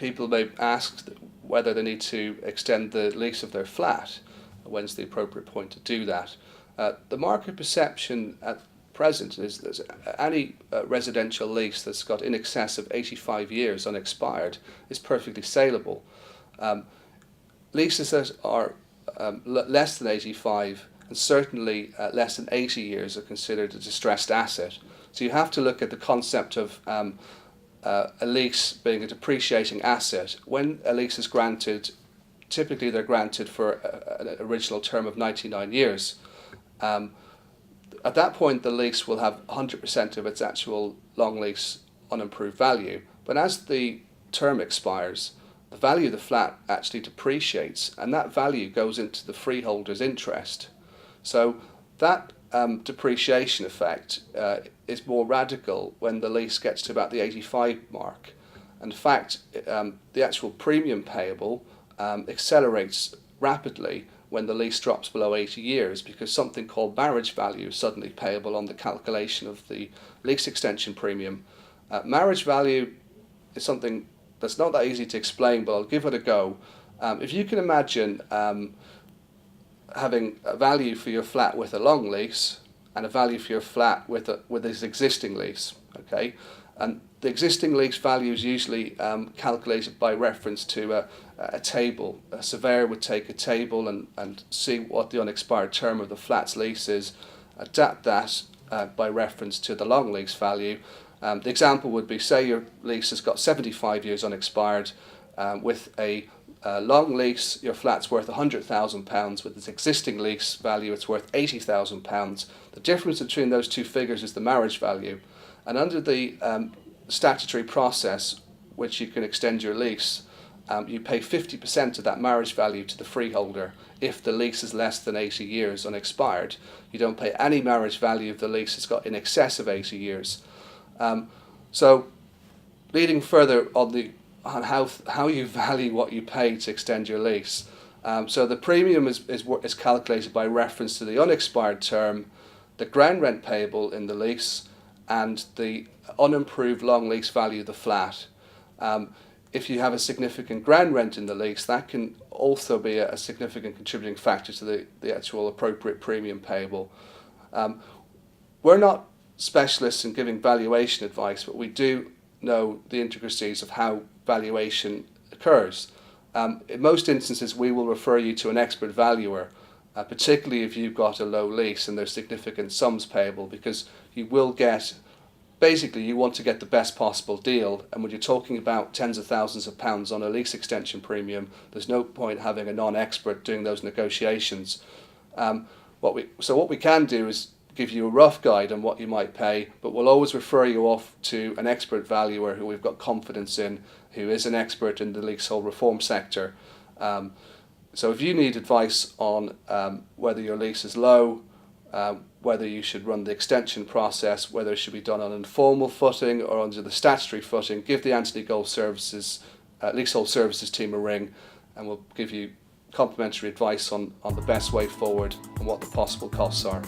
people may ask whether they need to extend the lease of their flat. When's the appropriate point to do that? The market perception at present is that any residential lease that's got in excess of 85 years unexpired is perfectly saleable. Leases that are less than 85 and certainly less than 80 years are considered a distressed asset. So you have to look at the concept of a lease being a depreciating asset. When a lease is granted, typically they're granted for an original term of 99 years. At that point, the lease will have 100% of its actual long lease unimproved value. But as the term expires, the value of the flat actually depreciates, and that value goes into the freeholder's interest. So that depreciation effect is more radical when the lease gets to about the 85 mark. In fact, the actual premium payable accelerates rapidly when the lease drops below 80 years, because something called marriage value is suddenly payable on the calculation of the lease extension premium. Marriage value is something that's not that easy to explain, but I'll give it a go. If you can imagine having a value for your flat with a long lease and a value for your flat with this existing lease, okay? And the existing lease value is usually calculated by reference to a table. A surveyor would take a table and see what the unexpired term of the flat's lease is, adapt that by reference to the long lease value. The example would be, say your lease has got 75 years unexpired. With a long lease, your flat's worth £100,000. With its existing lease value, it's worth £80,000. The difference between those two figures is the marriage value. And under the statutory process, which you can extend your lease, you pay 50% of that marriage value to the freeholder if the lease is less than 80 years unexpired. You don't pay any marriage value if the lease has got in excess of 80 years. So, leading further on how you value what you pay to extend your lease. So the premium is calculated by reference to the unexpired term, the ground rent payable in the lease, and the unimproved long lease value of the flat. If you have a significant ground rent in the lease, that can also be a significant contributing factor to the actual appropriate premium payable. We're not specialists in giving valuation advice, but we do know the intricacies of how valuation occurs. In most instances, we will refer you to an expert valuer, particularly if you've got a low lease and there's significant sums payable, because you will get, basically you want to get the best possible deal, and when you're talking about tens of thousands of pounds on a lease extension premium, there's no point having a non-expert doing those negotiations. What we can do is give you a rough guide on what you might pay, but we'll always refer you off to an expert valuer who we've got confidence in, who is an expert in the leasehold reform sector. So if you need advice on whether your lease is low, whether you should run the extension process, whether it should be done on an informal footing or under the statutory footing, give the Anthony Gold Services Leasehold Services team a ring, and we'll give you complimentary advice on the best way forward and what the possible costs are.